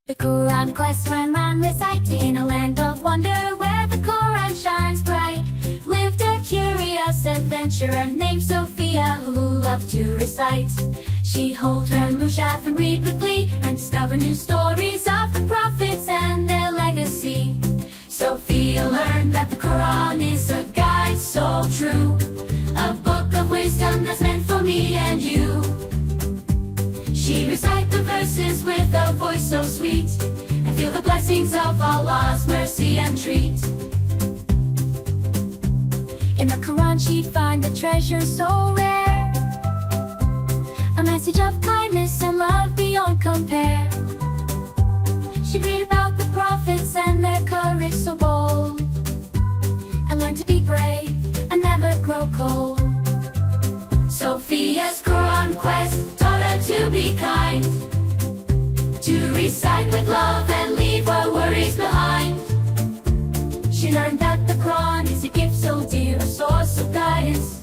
The Quran quest went round reciting in a land of wonder where the Quran shines bright. Lived a curious adventurer named Sophia who loved to recite. She hold her mushaf and read with glee and discover new stories of the prophets and their legacy. Sophia learned that the Quran is a guide so true, a book of wisdom that's meant for me and you. She recite the verses with a voice so sweet and feel the blessings of Allah's mercy and treat. In the Quran she'd find a treasure so rare, a message of kindness and love beyond compare. She'd read about the prophets and their courage so bold, and learn to be brave and never grow cold. Sophia's Quran quest taught her to be kind, to recite with love and leave her worries behind. She learned that the Quran is a gift so dear, a source of guidance,